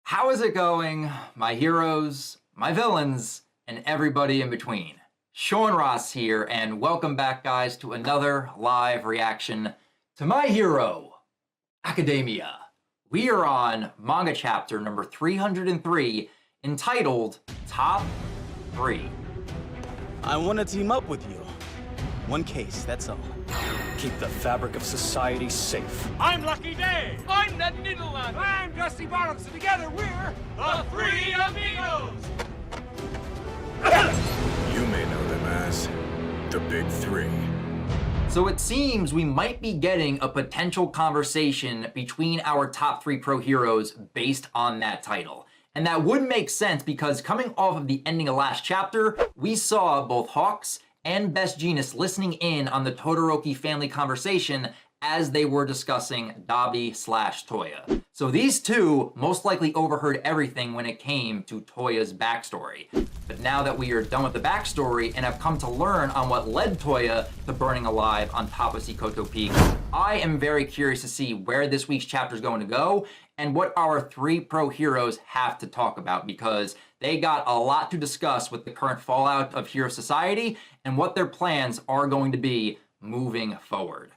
How is it going, my heroes, my villains, and everybody in between? Sean Ross here, and welcome back, guys, to another live reaction to My Hero Academia. We are on manga chapter number 303, entitled Top 3. I want to team up with you. One case, that's all. Keep the fabric of society safe. I'm Lucky Day. I'm Ned Niederland. I'm Dusty Bottoms, and together we're the Three Amigos. You may know them as the Big Three. So it seems we might be getting a potential conversation between our top 3 pro heroes based on that title. And that would make sense because coming off of the ending of last chapter, we saw both Hawks and Jeanist listening in on the Todoroki family conversation as they were discussing Dabi/Toya. So these two most likely overheard everything when it came to Toya's backstory. But now that we are done with the backstory and have come to learn on what led Toya to burning alive on top of Sikoto Peak, I am very curious to see where this week's chapter is going to go and what our 3 pro heroes have to talk about, because they got a lot to discuss with the current fallout of Hero Society and what their plans are going to be moving forward.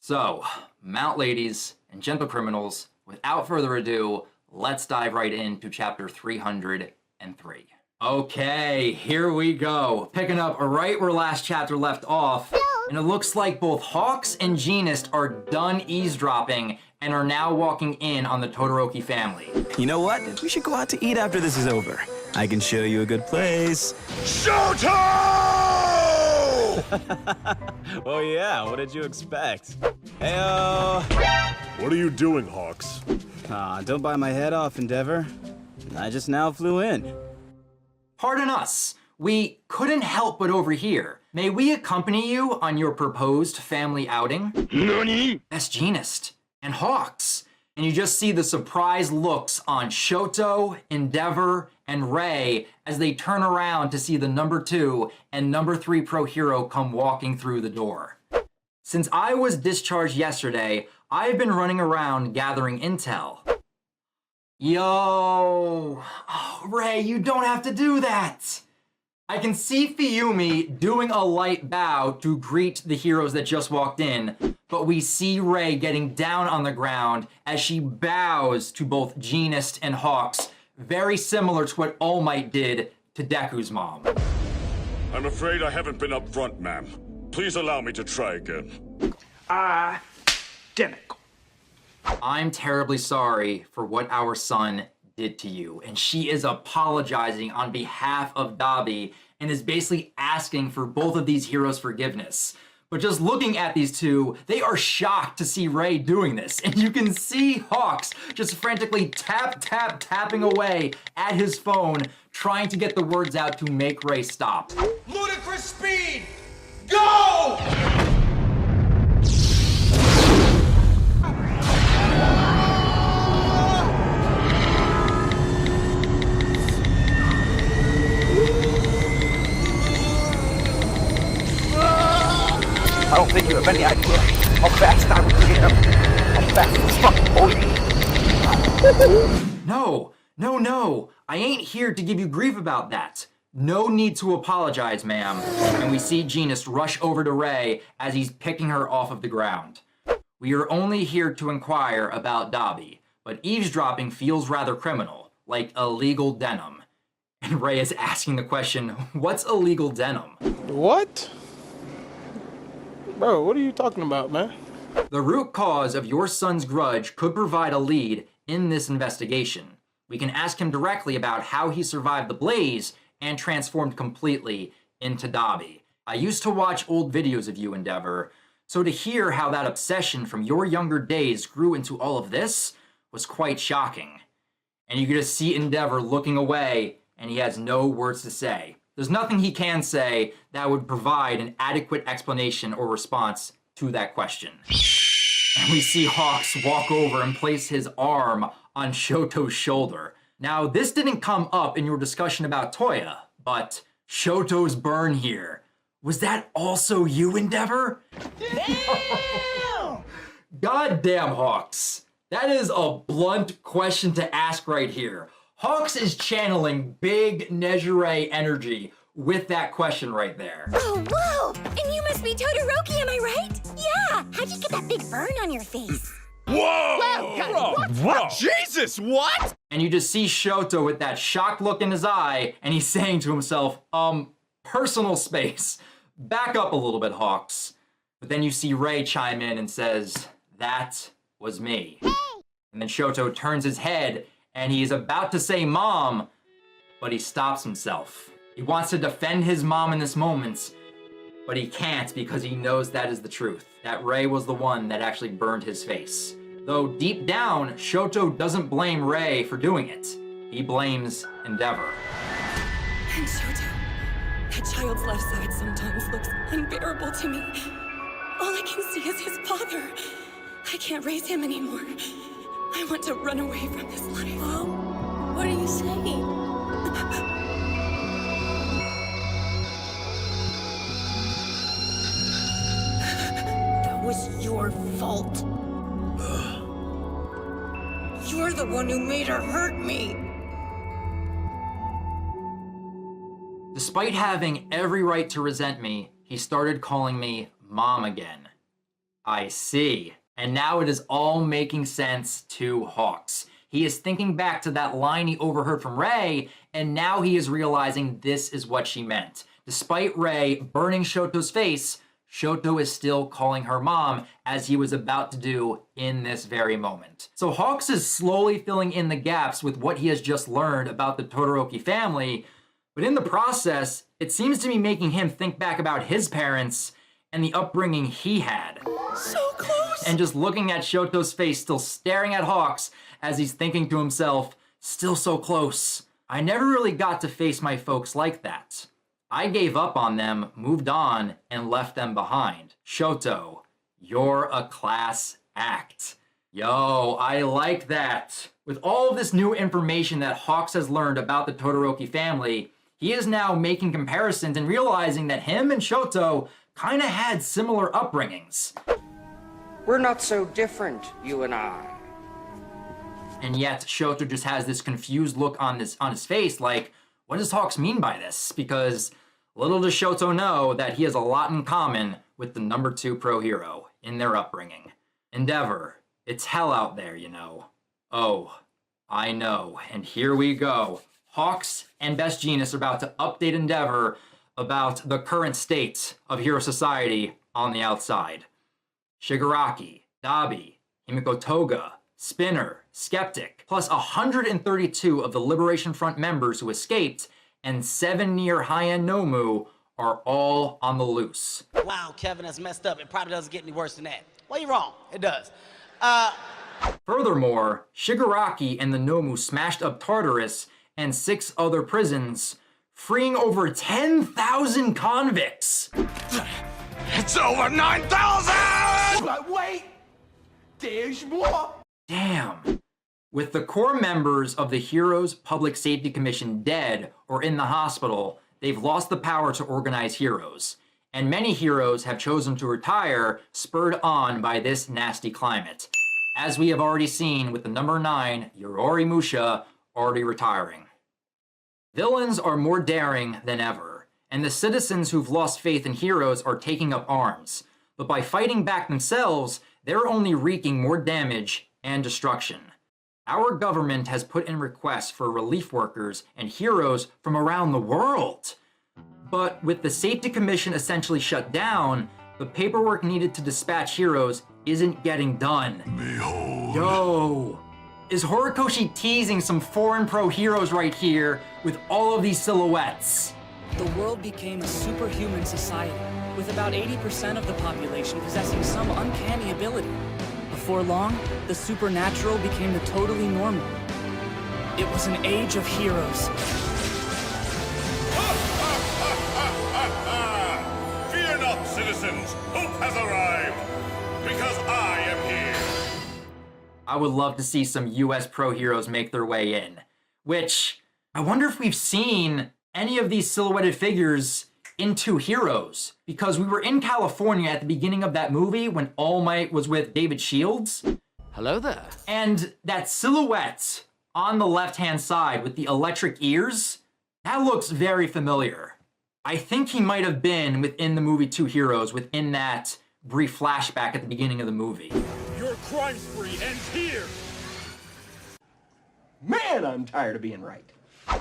So, mount ladies and gentle criminals, without further ado, let's dive right into chapter 303. Okay, here we go. Picking up right where last chapter left off, and it looks like both Hawks and Jeanist are done eavesdropping and are now walking in on the Todoroki family. You know what? We should go out to eat after this is over. I can show you a good place. Showtime! Oh yeah, what did you expect? Heyo! What are you doing, Hawks? Don't bite my head off, Endeavor. I just now flew in. Pardon us, we couldn't help but overhear. May we accompany you on your proposed family outing? Nani? That's Jeanist and Hawks. And you just see the surprised looks on Shoto, Endeavor, and Ray as they turn around to see the number 2 and number 3 pro hero come walking through the door. Since I was discharged yesterday, I've been running around gathering intel. Yo, oh, Ray, you don't have to do that. I can see Fiyumi doing a light bow to greet the heroes that just walked in, but we see Ray getting down on the ground as she bows to both Jeanist and Hawks, very similar to what All Might did to Deku's mom. I'm afraid I haven't been up front, ma'am. Please allow me to try again. Identical. I'm terribly sorry for what our son did to you, and she is apologizing on behalf of Dabi and is basically asking for both of these heroes' forgiveness. But just looking at these two, they are shocked to see Ray doing this, and you can see Hawks just frantically tapping away at his phone, trying to get the words out to make Ray stop. Ludicrous speed. Go! I don't think you have any idea how fast I would am. How fast as fuck, No, I ain't here to give you grief about that. No need to apologize, ma'am. And we see Jeanist rush over to Ray as he's picking her off of the ground. We are only here to inquire about Dabi, but eavesdropping feels rather criminal, like illegal denim. And Ray is asking the question, what's illegal denim? What? Bro, what are you talking about, man? The root cause of your son's grudge could provide a lead in this investigation. We can ask him directly about how he survived the blaze and transformed completely into Dabi. I used to watch old videos of you, Endeavor, so to hear how that obsession from your younger days grew into all of this was quite shocking. And you can just see Endeavor looking away, and he has no words to say. There's nothing he can say that would provide an adequate explanation or response to that question. And we see Hawks walk over and place his arm on Shoto's shoulder. Now, this didn't come up in your discussion about Toya, but Shoto's burn here. Was that also you, Endeavor? Damn! Goddamn, Hawks. That is a blunt question to ask right here. Hawks is channeling big Nejire energy with that question right there. Oh, whoa! And you must be Todoroki, am I right? Yeah! How'd you get that big burn on your face? Whoa! What? Jesus, what? And you just see Shoto with that shocked look in his eye, and he's saying to himself, personal space. Back up a little bit, Hawks. But then you see Rei chime in and says, that was me. Hey. And then Shoto turns his head, and he is about to say mom, but he stops himself. He wants to defend his mom in this moment, but he can't because he knows that is the truth. That Rei was the one that actually burned his face. Though deep down, Shoto doesn't blame Rei for doing it. He blames Endeavor. And Shoto, that child's left side sometimes looks unbearable to me. All I can see is his father. I can't raise him anymore. I want to run away from this life. Oh, what are you saying? That was your fault. You're the one who made her hurt me. Despite having every right to resent me, he started calling me Mom again. I see. And now it is all making sense to Hawks. He is thinking back to that line he overheard from Rei, and now he is realizing this is what she meant. Despite Rei burning Shoto's face, Shoto is still calling her mom, as he was about to do in this very moment. So Hawks is slowly filling in the gaps with what he has just learned about the Todoroki family, but in the process, it seems to be making him think back about his parents and the upbringing he had. So close! And just looking at Shoto's face, still staring at Hawks as he's thinking to himself, still so close. I never really got to face my folks like that. I gave up on them, moved on, and left them behind. Shoto, you're a class act. Yo, I like that. With all of this new information that Hawks has learned about the Todoroki family, he is now making comparisons and realizing that him and Shoto kind of had similar upbringings. We're not so different, you and I. And yet, Shoto just has this confused look on his face, like, what does Hawks mean by this? Because little does Shoto know that he has a lot in common with the number 2 pro hero in their upbringing. Endeavor, it's hell out there, you know. Oh, I know, and here we go. Hawks and Best Jeanist are about to update Endeavor about the current state of Hero Society on the outside. Shigaraki, Dabi, Himiko Toga, Spinner, Skeptic, plus 132 of the Liberation Front members who escaped, and 7 near high-end Nomu are all on the loose. Wow, Kevin, that's messed up. It probably doesn't get any worse than that. Well, you're wrong. It does. Furthermore, Shigaraki and the Nomu smashed up Tartarus and 6 other prisons, freeing over 10,000 convicts. It's over 9,000! But wait! There's more! Damn. With the core members of the Heroes Public Safety Commission dead or in the hospital, they've lost the power to organize heroes. And many heroes have chosen to retire, spurred on by this nasty climate. As we have already seen with the number 9, Yorori Musha, already retiring. Villains are more daring than ever, and the citizens who've lost faith in heroes are taking up arms. But by fighting back themselves, they're only wreaking more damage and destruction. Our government has put in requests for relief workers and heroes from around the world. But with the Safety Commission essentially shut down, the paperwork needed to dispatch heroes isn't getting done. Behold. Yo! Is Horikoshi teasing some foreign pro heroes right here with all of these silhouettes? The world became a superhuman society, with about 80% of the population possessing some uncanny ability. Before long, the supernatural became the totally normal. It was an age of heroes. Fear not, citizens! Hope has arrived! Because I am here! I would love to see some US pro heroes make their way in. Which, I wonder if we've seen any of these silhouetted figures in 2 Heroes. Because we were in California at the beginning of that movie when All Might was with David Shields. Hello there. And that silhouette on the left-hand side with the electric ears, that looks very familiar. I think he might have been within the movie Two Heroes, within that brief flashback at the beginning of the movie. Your crime spree ends here! Man, I'm tired of being right.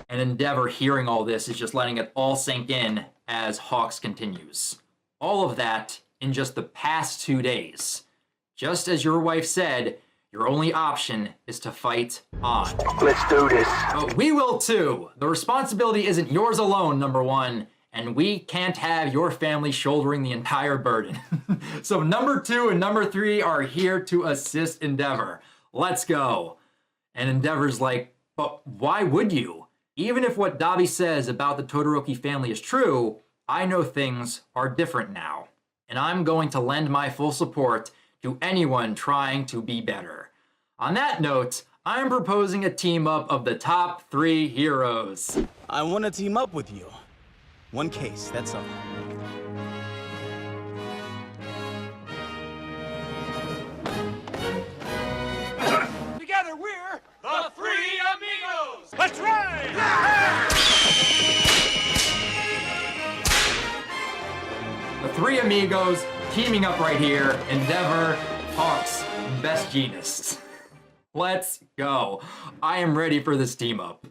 And Endeavor, hearing all this, is just letting it all sink in as Hawks continues. All of that in just the past 2 days. Just as your wife said, your only option is to fight on. Let's do this. But we will too. The responsibility isn't yours alone, number one, and we can't have your family shouldering the entire burden. So number 2 and number 3 are here to assist Endeavor. Let's go. And Endeavor's like, but why would you? Even if what Dabi says about the Todoroki family is true, I know things are different now. And I'm going to lend my full support to anyone trying to be better. On that note, I'm proposing a team up of the top 3 heroes. I want to team up with you. One case, that's all. Together we're the Three Amigos! Let's ride! The Three Amigos teaming up right here. Endeavor, Hawks, Vestige. Let's go. I am ready for this team up.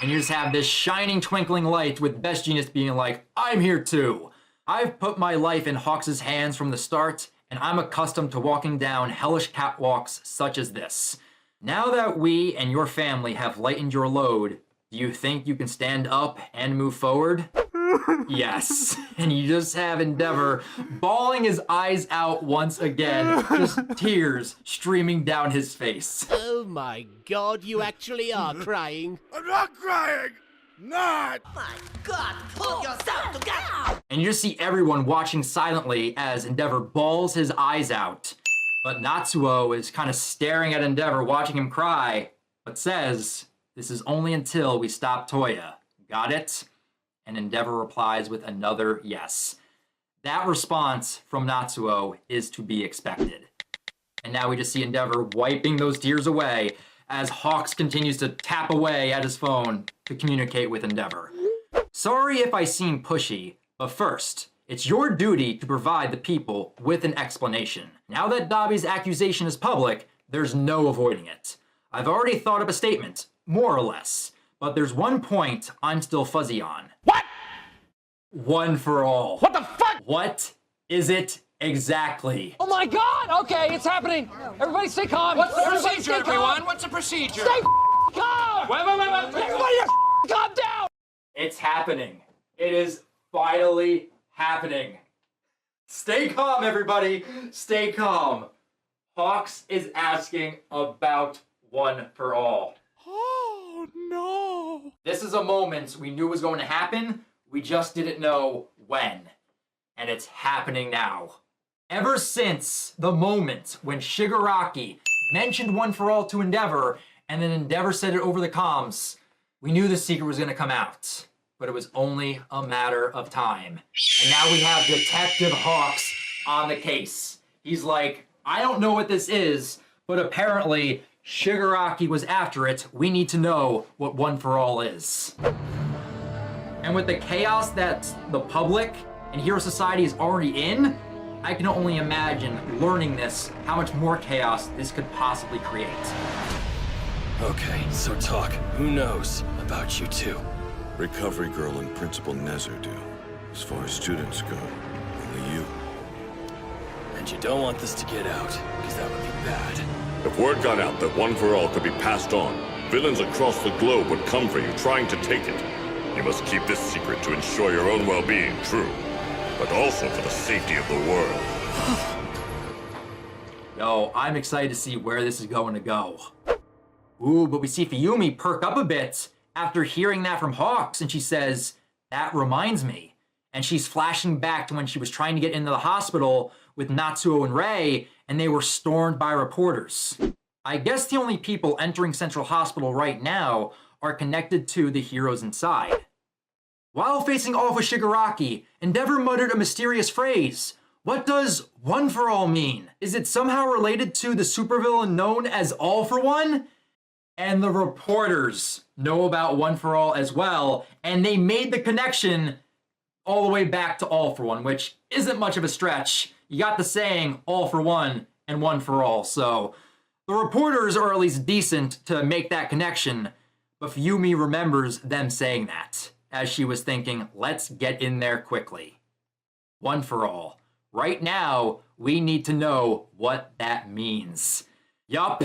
And you just have this shining, twinkling light with Vestige being like, I'm here too. I've put my life in Hawks' hands from the start, and I'm accustomed to walking down hellish catwalks such as this. Now that we and your family have lightened your load, do you think you can stand up and move forward? Yes. And you just have Endeavor bawling his eyes out once again, just tears streaming down his face. Oh my god, you actually are crying. I'm not crying! Not! My God, pull yourself together! And you just see everyone watching silently as Endeavor bawls his eyes out. But Natsuo is kind of staring at Endeavor, watching him cry, but says, this is only until we stop Toya. Got it? And Endeavor replies with another yes. That response from Natsuo is to be expected. And now we just see Endeavor wiping those tears away as Hawks continues to tap away at his phone to communicate with Endeavor. Sorry if I seem pushy, but first, it's your duty to provide the people with an explanation. Now that Dabi's accusation is public, there's no avoiding it. I've already thought up a statement, more or less, but there's one point I'm still fuzzy on. What? One for all. What the fuck? What is it exactly? Oh my god! Okay, it's happening! Everybody stay calm! What's the Everybody procedure, stay calm. everyone? What's the procedure? Stay calm! Wait. Everybody calm down! It's happening. It is finally happening. Stay calm, everybody. Stay calm. Hawks is asking about one for all. Oh, no. This is a moment we knew was going to happen. We just didn't know when. And it's happening now. Ever since the moment when Shigaraki mentioned one for all to Endeavor, and then Endeavor said it over the comms, we knew the secret was going to come out. But it was only a matter of time. And now we have Detective Hawks on the case. He's like, I don't know what this is, but apparently Shigaraki was after it. We need to know what one for all is. And with the chaos that the public and Hero Society is already in, I can only imagine learning this, how much more chaos this could possibly create. Okay, so talk. Who knows about you two? Recovery Girl and Principal Nezer do. As far as students go, only you. And you don't want this to get out, because that would be bad. If word got out that one for all could be passed on, villains across the globe would come for you trying to take it. You must keep this secret to ensure your own well-being, true, but also for the safety of the world. Yo, I'm excited to see where this is going to go. Ooh, but we see Fuyumi perk up a bit after hearing that from Hawks, and she says, that reminds me. And she's flashing back to when she was trying to get into the hospital with Natsuo and Rei, and they were stormed by reporters. I guess the only people entering Central Hospital right now are connected to the heroes inside. While facing off with Shigaraki, Endeavor muttered a mysterious phrase. What does One for All mean? Is it somehow related to the supervillain known as All for One? And the reporters know about One for All as well, and they made the connection all the way back to All for One, which isn't much of a stretch. You got the saying All for One and One for All, so the reporters are at least decent to make that connection, but Fuyumi remembers them saying that, as she was thinking, let's get in there quickly. One for All. Right now, we need to know what that means. Yup.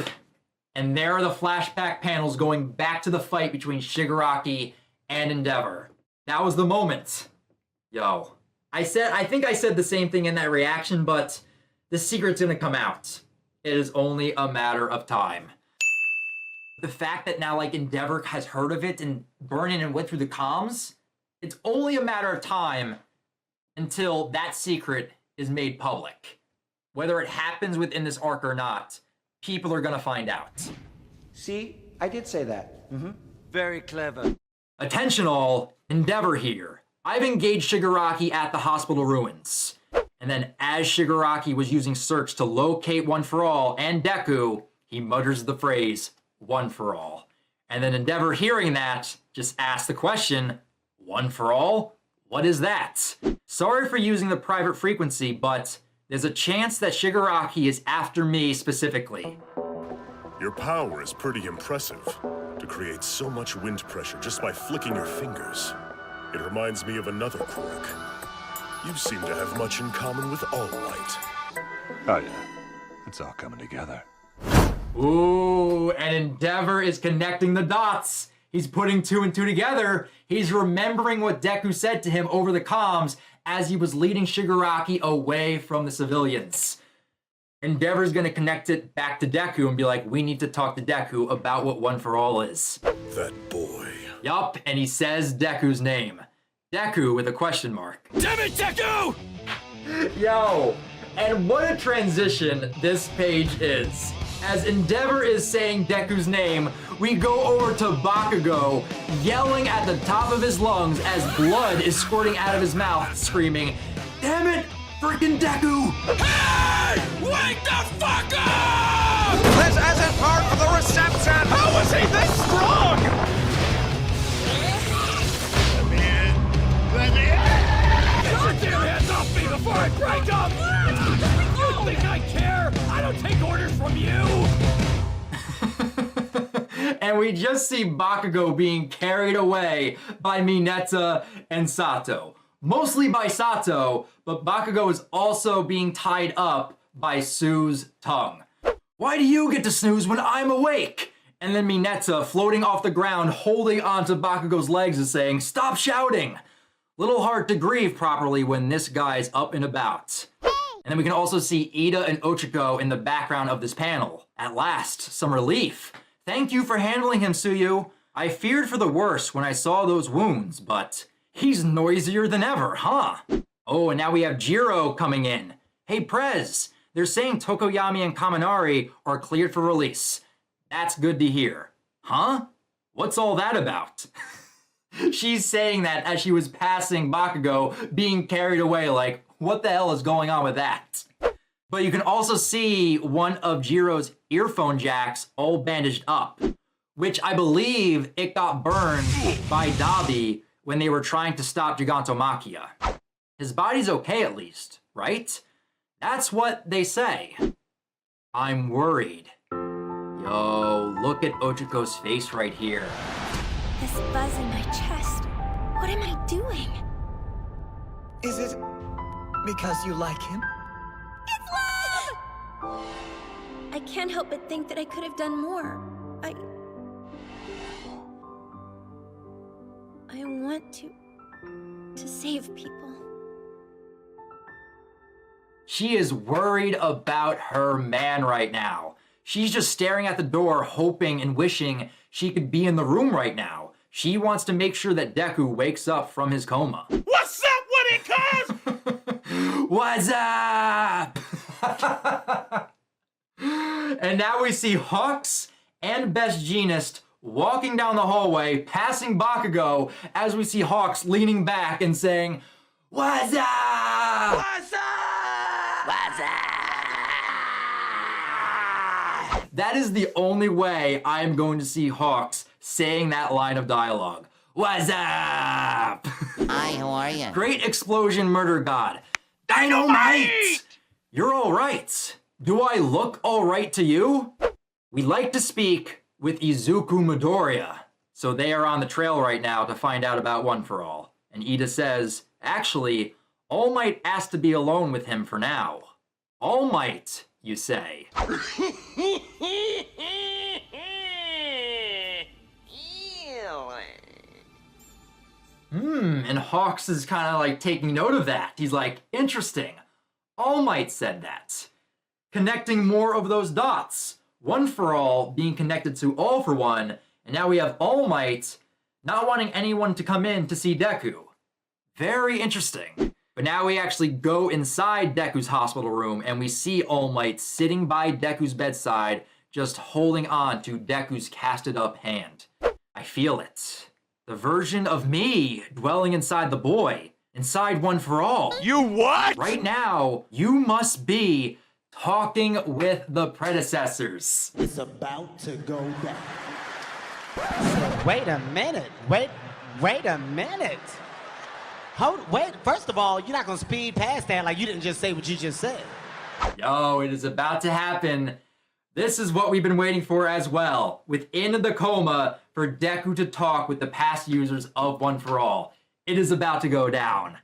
And there are the flashback panels going back to the fight between Shigaraki and Endeavor. That was the moment. Yo. I think I said the same thing in that reaction, but the secret's gonna come out. It is only a matter of time. The fact that now, like, Endeavor has heard of it and Burnin and went through the comms, it's only a matter of time until that secret is made public. Whether it happens within this arc or not, people are gonna find out. See, I did say that. Very clever. Attention all, Endeavor here. I've engaged Shigaraki at the hospital ruins. And then as Shigaraki was using search to locate One for All and Deku, he mutters the phrase, One for All. And then Endeavor hearing that, just asks the question, One for All? What is that? Sorry for using the private frequency, but there's a chance that Shigaraki is after me specifically. Your power is pretty impressive, to create so much wind pressure just by flicking your fingers. It reminds me of another quirk. You seem to have much in common with All Might. Oh yeah, it's all coming together. Ooh, and Endeavor is connecting the dots. He's putting two and two together. He's remembering what Deku said to him over the comms as he was leading Shigaraki away from the civilians. Endeavor's gonna connect it back to Deku and be like, we need to talk to Deku about what One for All is. That boy. Yup, and he says Deku's name. Deku with a question mark. Damn it, Deku! Yo, and what a transition this page is. As Endeavor is saying Deku's name, we go over to Bakugo, yelling at the top of his lungs as blood is squirting out of his mouth, screaming, damn it, freaking Deku! Hey! Wake the fuck up! This isn't part of the reception! How was he this strong? Let me in! Get your damn hands off me before I break them! You think I care? I don't take orders from you! And we just see Bakugo being carried away by Mineta and Sato. Mostly by Sato, but Bakugo is also being tied up by Sue's tongue. Why do you get to snooze when I'm awake? And then Mineta, floating off the ground, holding onto Bakugo's legs, is saying, stop shouting! Little hard to grieve properly when this guy's up and about. And then we can also see Ida and Ochiko in the background of this panel. At last, some relief. Thank you for handling him, Tsuyu. I feared for the worst when I saw those wounds, but he's noisier than ever, huh? Oh, and now we have Jiro coming in. Hey, Prez, they're saying Tokoyami and Kaminari are cleared for release. That's good to hear. Huh? What's all that about? She's saying that as she was passing Bakugo, being carried away, like, what the hell is going on with that? But you can also see one of Jiro's earphone jacks all bandaged up, which I believe it got burned by Dabi when they were trying to stop Gigantomachia. His body's okay at least, right? That's what they say. I'm worried. Yo, look at Ochiko's face right here. This buzz in my chest. What am I doing? Is it because you like him? It's love! I can't help but think that I could have done more. I want to save people. She is worried about her man right now. She's just staring at the door, hoping and wishing she could be in the room right now. She wants to make sure that Deku wakes up from his coma. What's up with it, cuz? What's up? And now we see Hux and Best Jeanist walking down the hallway, passing Bakugo, as we see Hawks leaning back and saying, what's up? What's up? That is the only way I am going to see Hawks saying that line of dialogue. What's up? Hi, how are you? Great explosion murder god. Dynamite! You're all right. Do I look all right to you? We like to speak with Izuku Midoriya. So they are on the trail right now to find out about One For All. And Ida says, actually, All Might asked to be alone with him for now. All Might, you say. And Hawks is kind of like taking note of that. He's like, interesting. All Might said that. Connecting more of those dots. One For All being connected to All For One, and now we have All Might not wanting anyone to come in to see Deku. Very interesting. But now we actually go inside Deku's hospital room and we see All Might sitting by Deku's bedside, just holding on to Deku's casted up hand. I feel it. The version of me dwelling inside the boy, inside One For All. You what? Right now, you must be talking with the predecessors. It's about to go down. Wait a minute. Wait a minute. Wait, first of all, you're not gonna speed past that like you didn't just say what you just said. Yo, it is about to happen. This is what we've been waiting for as well. Within the coma, for Deku to talk with the past users of One For All. It is about to go down.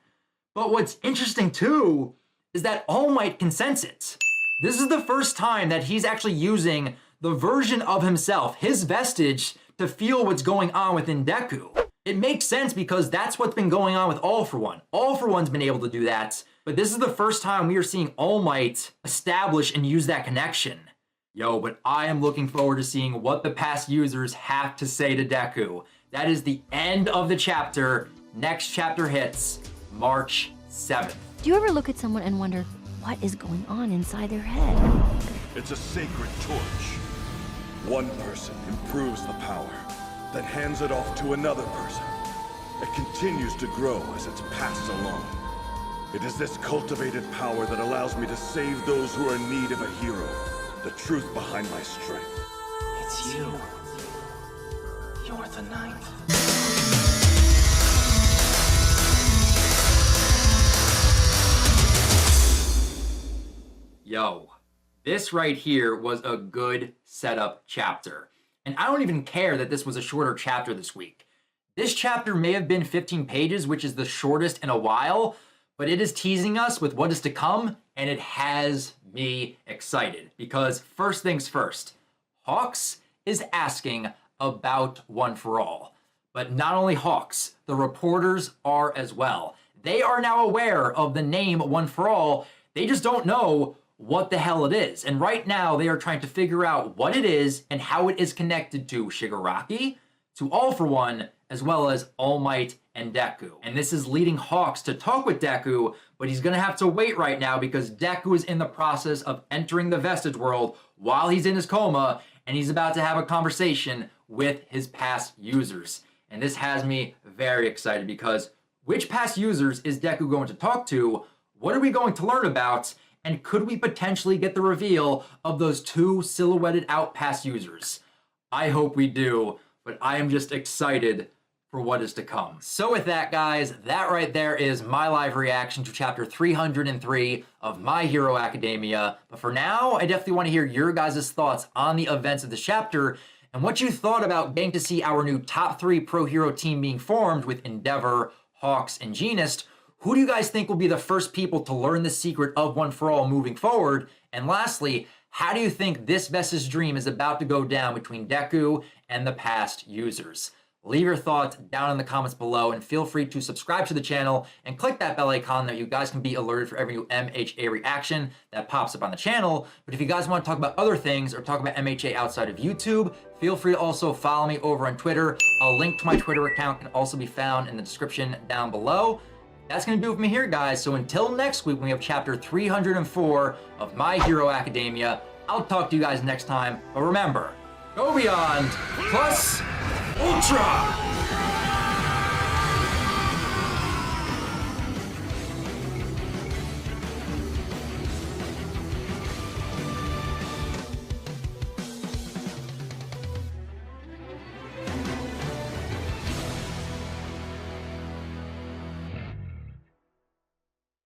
But what's interesting too, is that All Might can sense it. This is the first time that he's actually using the version of himself, his Vestige, to feel what's going on within Deku. It makes sense because that's what's been going on with All For One. All For One's been able to do that, but this is the first time we are seeing All Might establish and use that connection. Yo, but I am looking forward to seeing what the past users have to say to Deku. That is the end of the chapter. Next chapter hits March 7th. Do you ever look at someone and wonder what is going on inside their head? It's a sacred torch. One person improves the power, then hands it off to another person. It continues to grow as it's passed along. It is this cultivated power that allows me to save those who are in need of a hero. The truth behind my strength. It's you. You're the ninth. Yo, this right here was a good setup chapter. And I don't even care that this was a shorter chapter this week. This chapter may have been 15 pages, which is the shortest in a while, but it is teasing us with what is to come, and it has me excited. Because first things first, Hawks is asking about One For All. But not only Hawks, the reporters are as well. They are now aware of the name One For All, they just don't know what the hell it is. And right now they are trying to figure out what it is and how it is connected to Shigaraki, to All For One, as well as All Might and Deku. And this is leading Hawks to talk with Deku, but he's gonna have to wait right now because Deku is in the process of entering the Vestige world while he's in his coma, and he's about to have a conversation with his past users. And this has me very excited because which past users is Deku going to talk to? What are we going to learn about? And could we potentially get the reveal of those two silhouetted out past users? I hope we do, but I am just excited for what is to come. So with that, guys, that right there is my live reaction to chapter 303 of My Hero Academia. But for now, I definitely want to hear your guys' thoughts on the events of this chapter and what you thought about getting to see our new top 3 pro hero team being formed with Endeavor, Hawks, and Jeanist. Who do you guys think will be the first people to learn the secret of One For All moving forward? And lastly, how do you think this Vestige dream is about to go down between Deku and the past users? Leave your thoughts down in the comments below and feel free to subscribe to the channel and click that bell icon that you guys can be alerted for every new MHA reaction that pops up on the channel. But if you guys want to talk about other things or talk about MHA outside of YouTube, feel free to also follow me over on Twitter. A link to my Twitter account can also be found in the description down below. That's going to do it for me here, guys. So until next week, when we have chapter 304 of My Hero Academia, I'll talk to you guys next time. But remember, go beyond, plus ultra!